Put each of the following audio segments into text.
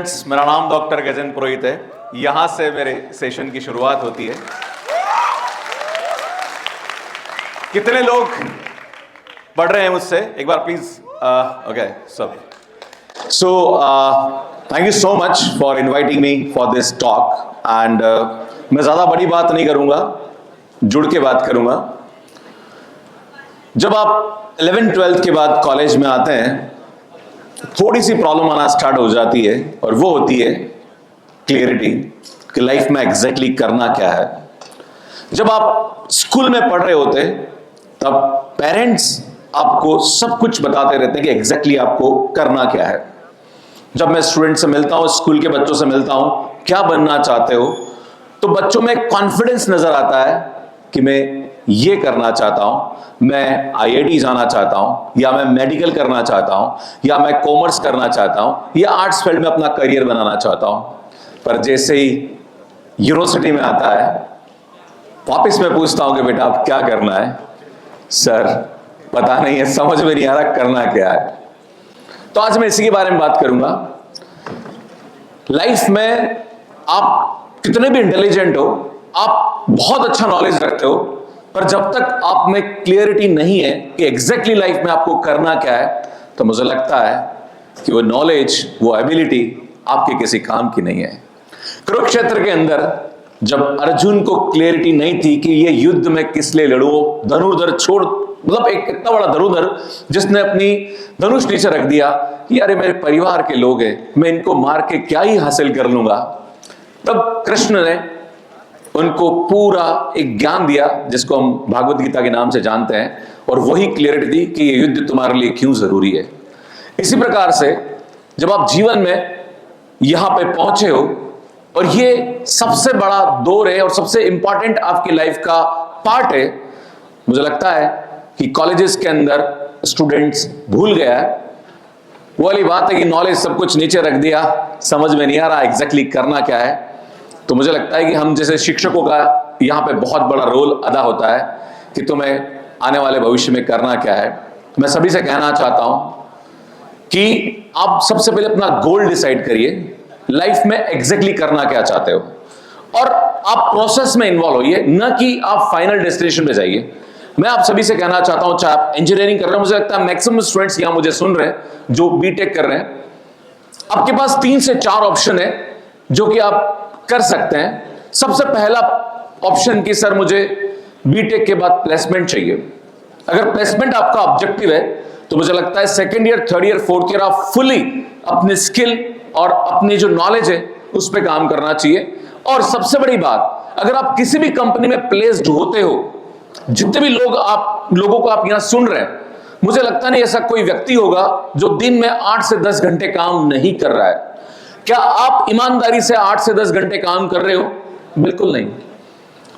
Students, मेरा नाम doctor Gajendra पुरोहित है। यहां से मेरे सेशन की शुरुआत होती है। कितने लोग पढ़ रहे हैं मुझसे? एक बार प्लीज। ओके सब। So thank you so much for inviting me for this talk and मैं ज्यादा बड़ी बात नहीं करूंगा, जुड़ के बात करूंगा। जब आप 11th-12th के बाद कॉलेज में आते हैं, थोड़ी सी प्रॉब्लम आना स्टार्ट हो जाती है और वो होती है क्लियरिटी कि लाइफ में एग्जैक्टली करना क्या है। जब आप स्कूल में पढ़ रहे होते तब पेरेंट्स आपको सब कुछ बताते रहते हैं कि एग्जैक्टली आपको करना क्या है। जब मैं स्टूडेंट से मिलता हूं, स्कूल के बच्चों से मिलता हूं, क्या बनना चाहते हो, तो बच्चों में कॉन्फिडेंस नजर आता है कि मैं ये करना चाहता हूं, मैं आईआईटी जाना चाहता हूं, या मैं मेडिकल करना चाहता हूं, या मैं कॉमर्स करना चाहता हूं, या आर्ट्स फील्ड में अपना करियर बनाना चाहता हूं। पर जैसे ही यूनिवर्सिटी में आता है, वापस मैं पूछता हूं कि बेटा आप क्या करना है? सर पता नहीं है, समझ में नहीं आ रहा करना क्या है। तो आज मैं इसी के बारे में बात करूंगा। लाइफ में आप कितने भी इंटेलिजेंट हो, आप बहुत अच्छा नॉलेज रखते हो, पर जब तक आप में क्लियरिटी नहीं है कि एग्जैक्टली लाइफ में आपको करना क्या है, तो मुझे लगता है कि वो नॉलेज, वो एबिलिटी आपके किसी काम की नहीं है। कुरुक्षेत्र के अंदर जब अर्जुन को क्लियरिटी नहीं थी कि ये युद्ध में किस लिए लड़ू, धनुर्धर छोड़, मतलब एक इतना बड़ा धनुर्धर जिसने अपनी धनुष नीचे रख दिया कि अरे मेरे परिवार के लोग हैं, मैं इनको मार के क्या ही हासिल कर लूंगा। तब कृष्ण ने उनको पूरा एक ज्ञान दिया जिसको हम भागवत गीता के नाम से जानते हैं, और वही क्लियरिटी दी कि ये युद्ध तुम्हारे लिए क्यों जरूरी है। इसी प्रकार से जब आप जीवन में यहां पे पहुंचे हो और ये सबसे बड़ा दौर है और सबसे इंपॉर्टेंट आपकी लाइफ का पार्ट है, मुझे लगता है कि कॉलेजेस के अंदर स्टूडेंट्स भूल गया है। वो वाली बात है कि नॉलेज सब कुछ नीचे रख दिया, समझ में नहीं आ रहा एग्जैक्टली करना क्या है। तो मुझे लगता है कि हम जैसे शिक्षकों का यहाँ पे बहुत बड़ा रोल अदा होता है कि तुम्हें आने वाले भविष्य में करना क्या है। मैं सभी से कहना चाहता हूं कि आप सबसे पहले अपना गोल डिसाइड करिए, लाइफ में एग्जैक्टली करना क्या चाहते हो, और आप प्रोसेस में इन्वॉल्व होइए, न कि आप फाइनल डेस्टिनेशन पे जाइए। मैं आप सभी से कहना चाहता हूं, चाहे आप इंजीनियरिंग कर रहे हो, मुझे लगता है मैक्सिमम स्टूडेंट्स यहां मुझे सुन रहे हैं जो बीटेक कर रहे हैं, आपके पास 3 से 4 ऑप्शन है जो कि आप कर सकते हैं। सबसे पहला ऑप्शन कि सर मुझे बीटेक के बाद प्लेसमेंट चाहिए। अगर प्लेसमेंट आपका ऑब्जेक्टिव है तो मुझे लगता है 2nd year, 3rd year, 4th year आप फुली अपने स्किल और अपनी जो नॉलेज है उस पर काम करना चाहिए। और सबसे बड़ी बात, अगर आप किसी भी कंपनी में प्लेस्ड होते हो, जितने भी लोगों को आप यहां सुन रहे हैं, मुझे लगता नहीं ऐसा कोई व्यक्ति होगा जो दिन में 8 से 10 घंटे काम नहीं कर रहा है। क्या आप ईमानदारी से 8 से 10 घंटे काम कर रहे हो? बिल्कुल नहीं।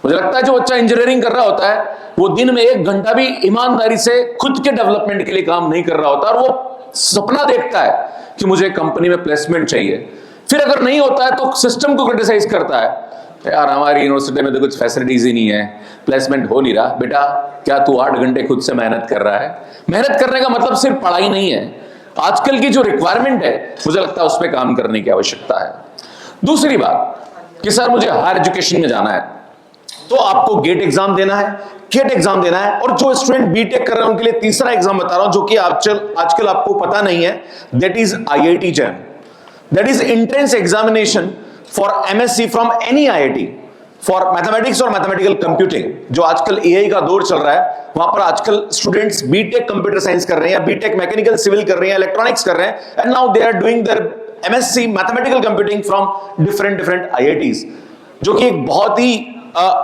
मुझे लगता है जो बच्चा इंजीनियरिंग कर रहा होता है वो दिन में 1 घंटा भी ईमानदारी से खुद के डेवलपमेंट के लिए काम नहीं कर रहा होता, और वो सपना देखता है कि मुझे कंपनी में प्लेसमेंट चाहिए। फिर अगर नहीं होता है तो सिस्टम को क्रिटिसाइज करता है, यार हमारी यूनिवर्सिटी में तो कुछ फैसिलिटीज ही नहीं है, प्लेसमेंट हो नहीं रहा। बेटा क्या तू 8 घंटे खुद से मेहनत कर रहा है? मेहनत करने का मतलब सिर्फ पढ़ाई नहीं है। आजकल की जो रिक्वायरमेंट है, मुझे लगता है उस पर काम करने की आवश्यकता है। दूसरी बात कि सर मुझे हायर एजुकेशन में जाना है, तो आपको गेट एग्जाम देना है, गेट एग्जाम देना है। और जो स्टूडेंट बीटेक कर रहे हैं उनके लिए तीसरा एग्जाम बता रहा हूं जो कि आजकल आपको पता नहीं है, that is IIT jam. That is entrance examination for MSc from any IIT for mathematics और मैथमेटिकल कंप्यूटिंग। जो आजकल एआई का दौर चल रहा है, वहां पर आजकल स्टूडेंट्स बीटेक कंप्यूटर साइंस कर रहे हैं, या बीटेक मैकेनिकल सिविल कर रहे हैं, इलेक्ट्रॉनिक्स कर रहे हैं, and now they are doing their MSc mathematical computing from different IITs, जो कि एक बहुत ही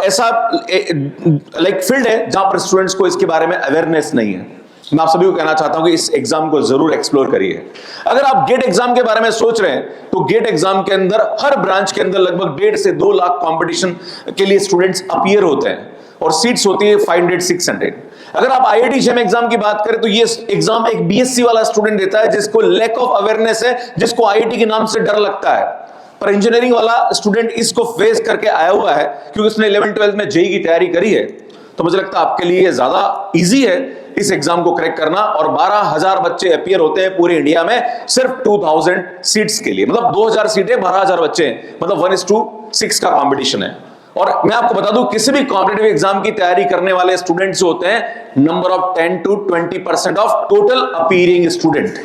ऐसा लाइक फील्ड है जहां पर स्टूडेंट्स को इसके बारे में अवेयरनेस नहीं है। मैं आप सभी को कहना चाहता हूं कि इस एग्जाम को जरूर एक्सप्लोर करिए। अगर आप गेट एग्जाम के बारे में सोच रहे हैं तो गेट एग्जाम के अंदर हर ब्रांच के अंदर लगभग 1.5 से 2 लाख कंपटीशन के लिए स्टूडेंट्स अपीयर होते हैं, और सीट्स होती है 500-600। अगर आप आईआईटी जेम एग्जाम की बात करें तो ये एग्जाम एक बीएससी वाला स्टूडेंट देता है जिसको लैक ऑफ अवेयरनेस है, जिसको आईआईटी के नाम से डर लगता है। पर इंजीनियरिंग वाला स्टूडेंट इसको फेस करके आया हुआ है क्योंकि उसने 11th-12th में जेईई की तैयारी करी है। तो मुझे लगता है आपके लिए ज्यादा इजी है इस एग्जाम को क्रैक करना, और 12,000 बच्चे अपीयर होते हैं पूरे इंडिया में सिर्फ 2000 सीट्स के लिए, मतलब 2000 सीटें 12,000 बच्चे हैं, मतलब 1:6 का कंपटीशन है। और मैं आपको बता दूं, किसी भी कॉम्पिटिटिव एग्जाम की तैयारी करने वाले स्टूडेंट्स होते हैं number of 10 to 20% of total appearing student.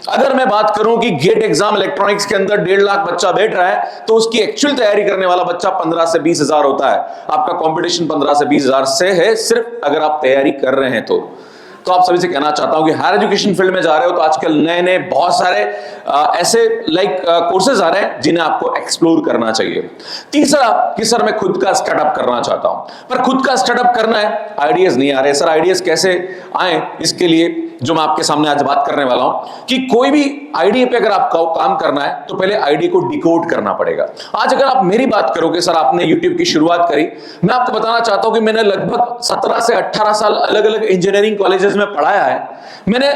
अगर मैं बात करूं कि गेट एग्जाम इलेक्ट्रॉनिक्स के अंदर 1.5 लाख बच्चा बैठ रहा है, तो उसकी एक्चुअल तैयारी करने वाला बच्चा 15 से 20 हजार होता है। आपका कंपटीशन 15 से 20 हजार से है, सिर्फ अगर आप तैयारी कर रहे हैं तो आप सभी से कहना चाहता हूं कि हायर एजुकेशन फील्ड में जा रहे हो तो आजकल नए नए बहुत सारे ऐसे कोर्सेज आ रहे हैं जिन्हें आपको एक्सप्लोर करना चाहिए। तीसरा कि सर मैं खुद का स्टार्टअप करना चाहता हूं, पर खुद का स्टार्टअप करना है, आइडियाज नहीं आ रहे। सर आइडियाज कैसे आए, इसके लिए जो मैं आपके सामने आज बात करने वाला हूं कि कोई भी आइडिया पे अगर आपको काम करना है तो पहले आइडिया को डिकोड करना पड़ेगा। आज अगर आप मेरी बात करोगे, सर आपने यूट्यूब की शुरुआत करी, मैं आपको बताना चाहता हूं कि मैंने लगभग 17 से 18 साल अलग अलग इंजीनियरिंग कॉलेजेस में पढ़ाया है। मैंने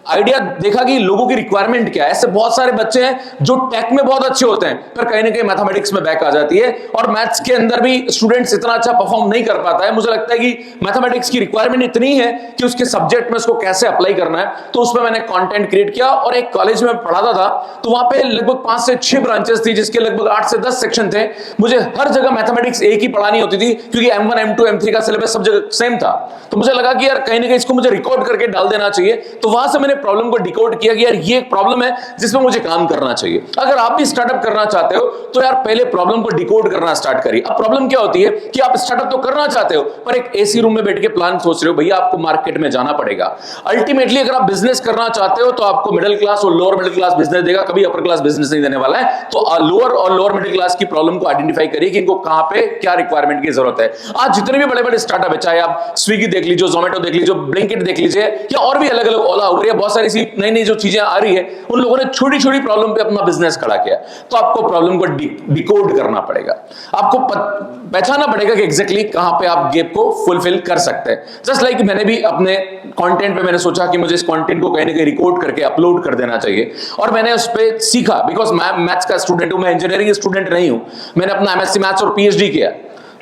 आइडिया देखा कि लोगों की रिक्वायरमेंट क्या है। ऐसे बहुत सारे बच्चे हैं जो टेक में बहुत अच्छे होते हैं पर कहीं ना कहीं मैथमेटिक्स में बैक आ जाती है, और मैथ्स के अंदर भी स्टूडेंट्स इतना अच्छा परफॉर्म नहीं कर पाता है। मुझे लगता है कि मैथमेटिक्स की रिक्वायरमेंट इतनी है कि उसके सब्जेक्ट में उसको कैसे अप्लाई करना है, तो उसमें मैंने कंटेंट क्रिएट किया और एक कॉलेज में पढ़ाता था, तो वहां पे लगभग 5 से 6 ब्रांचेस थी जिसके लगभग 8 से 10 सेक्शन थे। मुझे हर जगह मैथमेटिक्स एक ही पढ़ानी होती थी क्योंकि M1 M2 M3 का सिलेबस सब जगह सेम था। तो मुझे लगा कि यार कहीं ना कहीं इसको मुझे रिकॉर्ड करके डाल देना चाहिए। तो वहां से मैंने प्रॉब्लम को डिकोड किया कि यार ये एक प्रॉब्लम है जिसमें मुझे काम करना चाहिए। अगर आप भी स्टार्टअप करना चाहते हो तो यार पहले प्रॉब्लम को डिकोड करना स्टार्ट करिए। अब प्रॉब्लम क्या होती है कि आप स्टार्टअप तो करना चाहते हो पर एक एसी रूम में बैठ के प्लान सोच रहे हो, भैया आपको मार्केट में जाना पड़ेगा। अल्टीमेटली अगर आप बिजनेस करना चाहते हो तो आपको मिडिल क्लास और लोअर मिडिल क्लास बिजनेस देगा, कभी अपर क्लास बिजनेस नहीं देने वाला है। तो लोअर और लोअर मिडिल क्लास की प्रॉब्लम को आइडेंटिफाई करिए कि इनको कहां पे क्या रिक्वायरमेंट की जरूरत है। आज जितने भी बड़े बड़े स्टार्टअप है, चाहे आप स्विगी देख लीजिए, जोमेटो देख लीजिए, ब्लिंकिट देख लीजिए, या और भी अलग अलग ओला उबेर, बहुत सारी सी नई नई जो चीजें आ रही है, उन लोगों ने छोटी छोटी प्रॉब्लम पे अपना बिजनेस खड़ा किया। तो आपको प्रॉब्लम को डिकोड करना पड़ेगा, आपको पहचानना पड़ेगा कि एग्जैक्टली कहां पे आप गैप को फुलफिल कर सकते हैं। जस्ट लाइक मैंने भी अपने कंटेंट पे मैंने सोचा कि मुझे इस कंटेंट को कहीं ना कहीं रिकॉर्ड करके अपलोड कर देना चाहिए, और मैंने उस पर सीखा। बिकॉज मैं मैथ्स का स्टूडेंट हूं, मैं इंजीनियरिंग स्टूडेंट नहीं हूं, मैंने अपना MSc मैथ्स और PhD किया,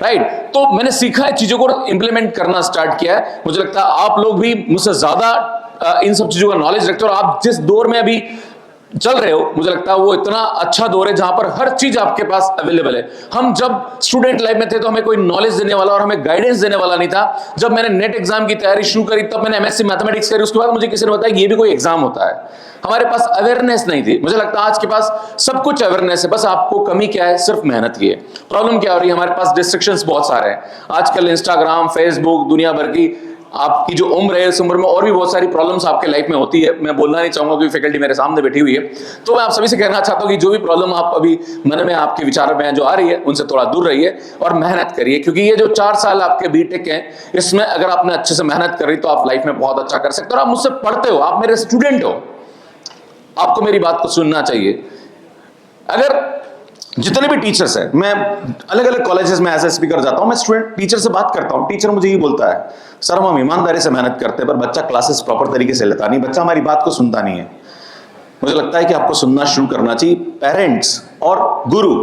राइट। तो मैंने सीखा है, चीजों को इंप्लीमेंट करना स्टार्ट किया है। मुझे लगता है आप लोग भी मुझसे ज्यादा इन सब चीजों का नॉलेज रखते हो, और आप जिस दौर में अभी चल रहे हो, मुझे लगता है वो इतना अच्छा दौर है जहां पर हर चीज आपके पास अवेलेबल है। हम जब स्टूडेंट लाइफ में थे तो हमें कोई नॉलेज देने वाला और हमें गाइडेंस देने वाला नहीं था। जब मैंने नेट एग्जाम की तैयारी शुरू करी तब मैंने MSc मैथमेटिक्स करी, उसके बाद मुझे किसी ने बताया कि ये भी कोई एग्जाम होता है। हमारे पास अवेयरनेस नहीं थी। मुझे लगता है आज के पास सब कुछ अवेयरनेस है, बस आपको कमी क्या है, सिर्फ मेहनत की है। प्रॉब्लम क्या हो रही है, हमारे पास डिस्ट्रैक्शंस बहुत सारे हैं आजकल, इंस्टाग्राम, फेसबुक, दुनिया भर की आपकी जो उम्र है, उस उम्र में और भी बहुत सारी प्रॉब्लम्स आपके लाइफ में होती है। मैं बोलना नहीं चाहूंगा क्योंकि फैकल्टी मेरे सामने बैठी हुई है। तो मैं आप सभी से कहना चाहता हूं कि जो भी प्रॉब्लम आप अभी मन में आपके विचार में जो आ रही है उनसे थोड़ा दूर रहिए और मेहनत करिए, क्योंकि ये जो 4 साल आपके बीटेक हैं इसमें अगर आपने अच्छे से मेहनत करी तो आप लाइफ में बहुत अच्छा कर सकते हो। और आप मुझसे पढ़ते हो, आप मेरे स्टूडेंट हो, आपको मेरी बात को सुनना चाहिए। अगर जितने भी टीचर्स हैं, मैं अलग अलग कॉलेजेस में एज ए स्पीकर जाता हूं, मैं स्टूडेंट टीचर से बात करता हूं, टीचर मुझे ये बोलता है, सर हम ईमानदारी से मेहनत करते हैं पर बच्चा क्लासेस प्रॉपर तरीके से लेता नहीं, बच्चा हमारी बात को सुनता नहीं है। मुझे लगता है कि आपको सुनना शुरू करना चाहिए। पेरेंट्स और गुरु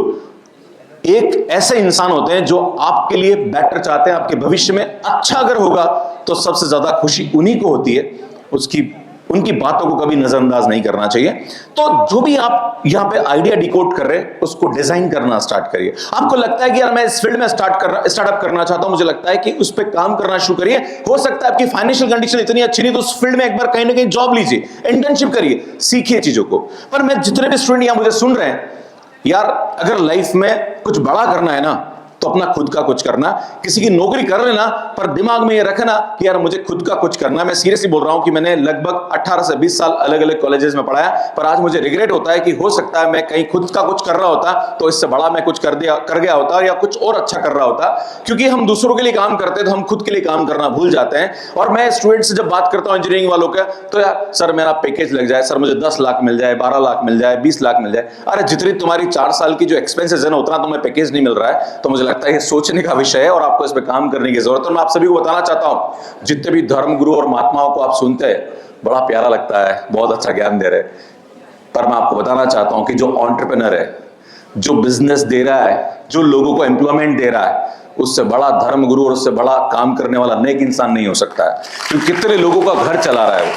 एक ऐसे इंसान होते हैं जो आपके लिए बेटर चाहते हैं, आपके भविष्य में अच्छा अगर होगा तो सबसे ज्यादा खुशी उन्हीं को होती है। उनकी बातों को कभी नजरअंदाज नहीं करना चाहिए। तो जो भी आप यहां पे आइडिया डिकोड कर रहे हैं उसको डिजाइन करना स्टार्ट करिए। आपको लगता है कि यार मैं इस फील्ड में स्टार्टअप करना चाहता हूं, मुझे लगता है कि उस पर काम करना शुरू करिए। हो सकता है आपकी फाइनेंशियल कंडीशन इतनी अच्छी नहीं तो उस फील्ड में एक बार कहीं ना कहीं जॉब लीजिए, इंटर्नशिप करिए, सीखिए चीजों को। पर मैं जितने भी स्टूडेंट यहां मुझे सुन रहे हैं, यार अगर लाइफ में कुछ बड़ा करना है ना तो अपना खुद का कुछ करना। किसी की नौकरी कर लेना पर दिमाग में ये रखना कि यार मुझे खुद का कुछ करना है। मैं सीरियसली बोल रहा हूं कि मैंने लगभग 18 से 20 साल अलग अलग कॉलेजेस में पढ़ाया, पर आज मुझे रिग्रेट होता है कि हो सकता है मैं कहीं खुद का कुछ कर रहा होता तो इससे बड़ा मैं कुछ कर गया होता या कुछ और अच्छा कर रहा होता। क्योंकि हम दूसरों के लिए काम करते हैं तो हम खुद के लिए काम करना भूल जाते हैं। और मैं स्टूडेंट से जब बात करता हूं इंजीनियरिंग वालों का, तो यार सर मेरा पैकेज लग जाए, सर मुझे 10 लाख मिल जाए, 12 लाख मिल जाए, 20 लाख मिल जाए। अरे जितनी तुम्हारी 4 साल की जो एक्सपेंसेस है ना उतना तुम्हें पैकेज नहीं मिल रहा है। तो मुझे लगता है ये सोचने का विषय है और आपको इस पे काम करने की जरूरत है। मैं आप सभी को बताना चाहता हूं, जितने भी धर्म गुरु और महात्माओं को आप सुनते हैं बड़ा प्यारा लगता है, बहुत अच्छा ज्ञान दे रहे, पर मैं आपको बताना चाहता हूं कि जो एंटरप्रेन्योर है, जो बिजनेस दे रहा है, जो लोगों को एम्प्लॉयमेंट दे रहा है, उससे बड़ा धर्म गुरु और उससे बड़ा काम करने वाला नेक इंसान नहीं हो सकता है, क्योंकि कितने लोगों का घर चला रहा है वो।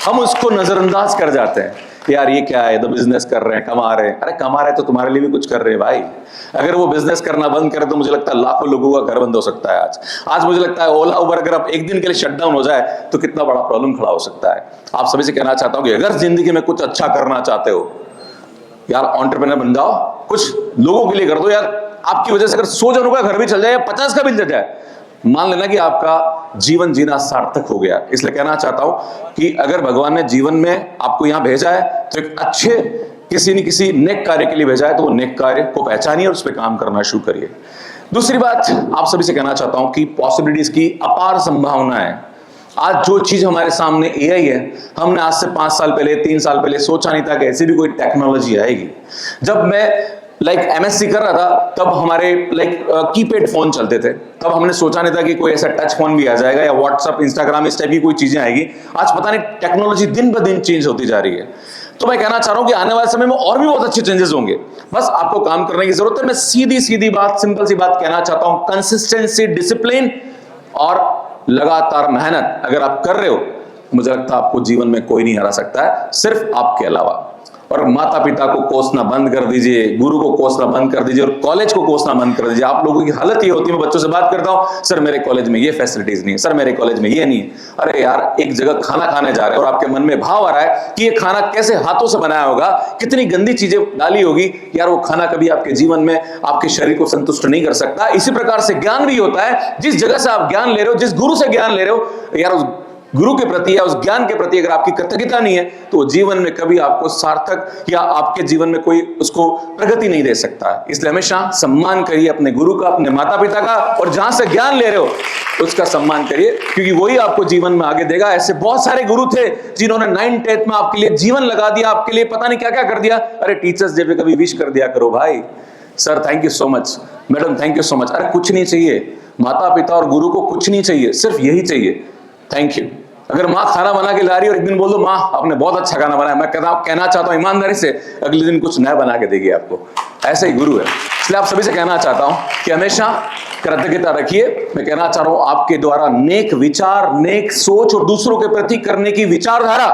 हम उसको नजरअंदाज कर जाते हैं, यार ये क्या है, तो बिजनेस कर रहे हैं, कमा रहे हैं। अरे कमा रहे तो तुम्हारे लिए भी कुछ कर रहे हैं भाई। अगर वो बिजनेस करना बंद करे तो मुझे लगता है लाखों लोगों का घर बंद हो सकता है। आज मुझे लगता है ओला उबर अगर आप एक दिन के लिए शटडाउन हो जाए तो कितना बड़ा प्रॉब्लम खड़ा हो सकता है। आप सभी से कहना चाहता हूं कि अगर जिंदगी में कुछ अच्छा करना चाहते हो यार, एंटरप्रेन्योर बन जाओ, कुछ लोगों के लिए कर दो यार। आपकी वजह से अगर 100 जनों का घर भी चल जाए या 50 का भी चल जाए, मान लेना कि आपका जीवन जीना सार्थक हो गया। इसलिए कहना चाहता हूं कि अगर भगवान ने जीवन में आपको यहां भेजा है तो एक अच्छे किसी न किसी नेक कार्य के लिए भेजा है, तो वो नेक कार्य को पहचानिए और उस पर काम करना शुरू करिए। दूसरी बात आप सभी से कहना चाहता हूं कि पॉसिबिलिटीज की अपार संभावना है। आज जो चीज हमारे सामने एआई है, हमने आज से 5 साल पहले 3 साल पहले सोचा नहीं था कि ऐसी भी कोई टेक्नोलॉजी आएगी। जब मैं एमएससी कर रहा था तब हमारे कीपैड फोन चलते थे, तब हमने सोचा नहीं था कि कोई ऐसा टच फोन भी आ जाएगा या व्हाट्सएप इंस्टाग्राम इस टाइप की कोई चीजें आएगी। आज पता नहीं टेक्नोलॉजी दिन ब दिन चेंज होती जा रही है। तो मैं कहना चाह रहा हूं कि आने वाले समय में और भी बहुत अच्छे चेंजेस होंगे, बस आपको काम करने की जरूरत है। मैं सीधी बात, सिंपल सी बात कहना चाहता हूं, कंसिस्टेंसी, डिसिप्लिन और लगातार मेहनत अगर आप कर रहे हो, मुझे लगता है आपको जीवन में कोई नहीं हरा सकता है, सिर्फ आपके अलावा। और माता पिता को कोसना बंद कर दीजिए, गुरु को कोसना बंद कर दीजिए और कॉलेज को कोसना बंद कर दीजिए। आप लोगों की हालत ये होती है, मैं बच्चों से बात करता हूं, सर मेरे कॉलेज में ये फैसिलिटीज नहीं है, सर मेरे कॉलेज में ये नहीं है। अरे यार, एक जगह खाना खाने जा रहे हैं और आपके मन में भाव आ रहा है कि ये खाना कैसे हाथों से बनाया होगा, कितनी गंदी चीजें डाली होगी, यार वो खाना कभी आपके जीवन में आपके शरीर को संतुष्ट नहीं कर सकता। इसी प्रकार से ज्ञान भी होता है। जिस जगह से आप ज्ञान ले रहे हो, जिस गुरु से ज्ञान ले रहे हो, यार उस गुरु के प्रति या उस ज्ञान के प्रति अगर आपकी कृतज्ञता नहीं है तो जीवन में कभी आपको सार्थक या आपके जीवन में कोई उसको प्रगति नहीं दे सकता। इसलिए हमेशा सम्मान करिए अपने गुरु का, अपने माता पिता का, और जहां से ज्ञान ले रहे हो उसका सम्मान करिए, क्योंकि वही आपको जीवन में आगे देगा। ऐसे बहुत सारे गुरु थे जिन्होंने 9th 10th में आपके लिए जीवन लगा दिया, आपके लिए पता नहीं क्या क्या कर दिया। अरे टीचर्स डे पे कभी विश कर दिया करो भाई, sir thank you so much, madam thank you so much. अरे कुछ नहीं चाहिए, माता पिता और गुरु को कुछ नहीं चाहिए, सिर्फ यही चाहिए, थैंक यू। अगर माँ खाना बना के ला रही है और एक दिन बोल दो माँ आपने बहुत अच्छा खाना बनाया, मैं कहना चाहता हूं ईमानदारी से अगले दिन कुछ नया बना के देगी आपको। ऐसे ही गुरु है। इसलिए आप सभी से कहना चाहता हूं कि हमेशा कृतज्ञता रखिए। मैं कहना चाह रहा हूं आपके द्वारा नेक विचार, नेक सोच और दूसरों के प्रति करने की विचारधारा,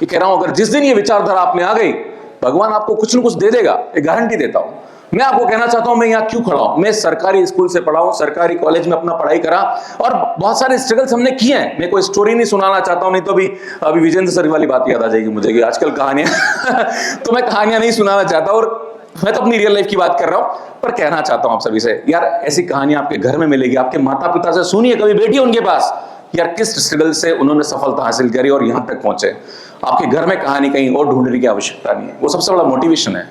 ये कह रहा हूं अगर जिस दिन ये विचारधारा आप में आ गई, भगवान आपको कुछ न कुछ दे देगा, ये गारंटी देता हूं। मैं आपको कहना चाहता हूं मैं यहां क्यों खड़ा हूं। मैं सरकारी स्कूल से पढ़ा हूं, सरकारी कॉलेज में अपना पढ़ाई करा और बहुत सारे स्ट्रगल्स हमने किए हैं। मैं कोई स्टोरी नहीं सुनाना चाहता हूं, नहीं तो अभी विजेंद्र सर वाली बात याद आ जाएगी मुझे कि आजकल कहानियां तो मैं कहानियां नहीं सुनाना चाहता, और मैं तो अपनी रियल लाइफ की बात कर रहा हूं। पर कहना चाहता हूं आप सभी से, यार ऐसी कहानियां आपके घर में मिलेगी, आपके माता पिता से सुनिए, कभी बैठिए उनके पास, यार किस स्ट्रगल से उन्होंने सफलता हासिल करी और यहां तक पहुंचे। आपके घर में कहानी कहीं और ढूंढने की आवश्यकता नहीं है, वो सबसे बड़ा मोटिवेशन है,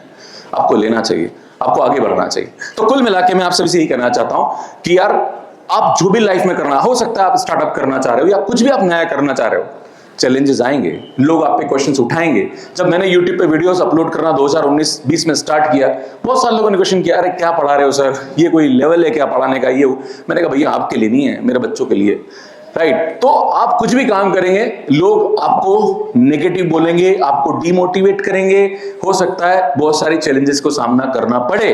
आपको लेना चाहिए, आपको आगे बढ़ना चाहिए। तो कुल मिला के मैं आप सभी से यही कहना चाहता हूं कि यार आप जो भी लाइफ में करना, हो सकता है आप स्टार्टअप करना चाह रहे हो या कुछ भी आप नया करना चाह रहे हो, चैलेंजेस आएंगे, लोग आप पे क्वेश्चंस उठाएंगे। जब मैंने YouTube पे वीडियोस अपलोड करना 2019-20 में स्टार्ट किया, बहुत सारे लोगों ने क्वेश्चन किया, अरे क्या पढ़ा रहे हो सर, ये कोई लेवल है क्या पढ़ाने का, ये मैंने कहा भैया आपके लिए नहीं है, मेरे बच्चों के लिए, राइट। तो आप कुछ भी काम करेंगे, लोग आपको नेगेटिव बोलेंगे, आपको डिमोटिवेट करेंगे, हो सकता है बहुत सारी चैलेंजेस को सामना करना पड़े,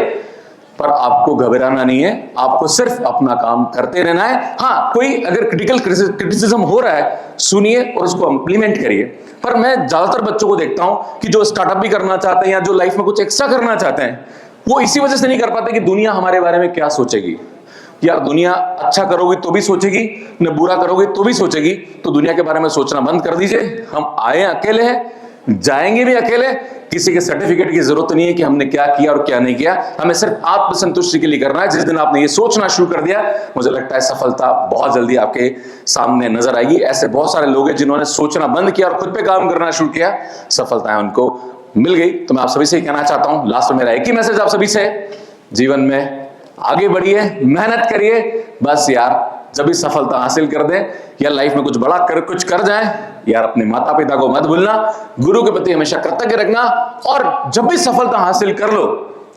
पर आपको घबराना नहीं है, आपको सिर्फ अपना काम करते रहना है। हाँ, कोई अगर क्रिटिकल क्रिटिसिज्म हो रहा है, सुनिए और उसको इंप्लीमेंट करिए। पर मैं ज्यादातर बच्चों को देखता हूं कि जो स्टार्टअप भी करना चाहते हैं या जो लाइफ में कुछ एक्स्ट्रा करना चाहते हैं, वो इसी वजह से नहीं कर पाते कि दुनिया हमारे बारे में क्या सोचेगी। यार दुनिया अच्छा करोगी तो भी सोचेगी, न बुरा करोगे तो भी सोचेगी, तो दुनिया के बारे में सोचना बंद कर दीजिए। हम आए अकेले हैं, जाएंगे भी अकेले, किसी के सर्टिफिकेट की जरूरत नहीं है कि हमने क्या किया और क्या नहीं किया, हमें सिर्फ आत्मसंतुष्टि के लिए करना है। जिस दिन आपने ये सोचना शुरू कर दिया, मुझे लगता है सफलता बहुत जल्दी आपके सामने नजर आएगी। ऐसे बहुत सारे लोग हैं जिन्होंने सोचना बंद किया और खुद पे काम करना शुरू किया, सफलताएं उनको मिल गई। तो मैं आप सभी से कहना चाहता हूं, लास्ट में मेरा एक ही मैसेज आप सभी से, जीवन में आगे बढ़िए, मेहनत करिए, बस यार जब भी सफलता हासिल कर दें या लाइफ में कुछ बड़ा कुछ कर जाएं, यार अपने माता पिता को मत भूलना, गुरु के प्रति हमेशा कृतज्ञ रखना, और जब भी सफलता हासिल कर लो,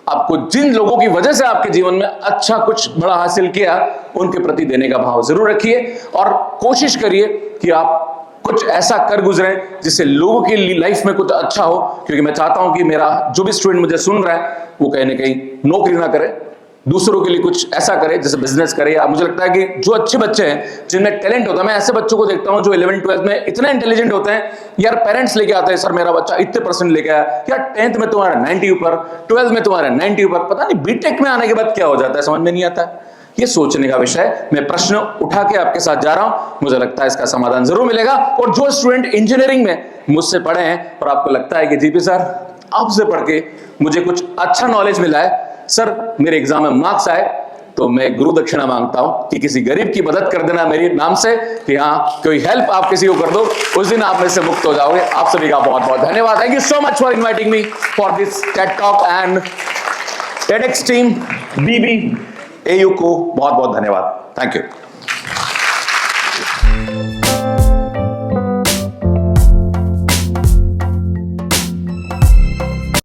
आपको जिन लोगों की वजह से आपके जीवन में अच्छा कुछ बड़ा हासिल किया, उनके प्रति देने का भाव जरूर रखिए और कोशिश करिए कि आप कुछ ऐसा कर गुजरे जिससे लोगों की लाइफ में कुछ अच्छा हो। क्योंकि मैं चाहता हूं कि मेरा जो भी स्टूडेंट मुझे सुन रहा है वो कहीं ना कहीं नौकरी ना करे, दूसरों के लिए कुछ ऐसा करे, जैसे बिजनेस करे। या मुझे लगता है कि जो अच्छे बच्चे हैं जिनमें टैलेंट होता है, मैं ऐसे बच्चों को देखता हूं जो 11th 12th में इतना इंटेलिजेंट होते हैं, यार पेरेंट्स लेके आते हैं, सर मेरा बच्चा इतने परसेंट लेके आया, यार 10th में तुम्हारा 90 ऊपर, 12th में तुम्हारा 90 ऊपर, पता नहीं बीटेक में आने के बाद क्या हो जाता है, समझ में नहीं आता है। ये सोचने का विषय है। मैं प्रश्न उठा के आपके साथ जा रहा हूं, मुझे लगता है इसका समाधान जरूर मिलेगा। और जो स्टूडेंट इंजीनियरिंग में मुझसे पढ़े हैं और आपको लगता है कि जीपी सर आपसे पढ़ के मुझे कुछ अच्छा नॉलेज मिला है, सर मेरे एग्जाम में मार्क्स आए, तो मैं गुरु दक्षिणा मांगता हूं कि किसी गरीब की मदद कर देना मेरे नाम से, कि हाँ कोई हेल्प आप किसी को कर दो, उस दिन आप में से मुक्त हो जाओगे। आप सभी का बहुत बहुत धन्यवाद। Thank you so much for inviting me for this Ted talk and TEDx team BB AU को बहुत बहुत धन्यवाद। Thank you.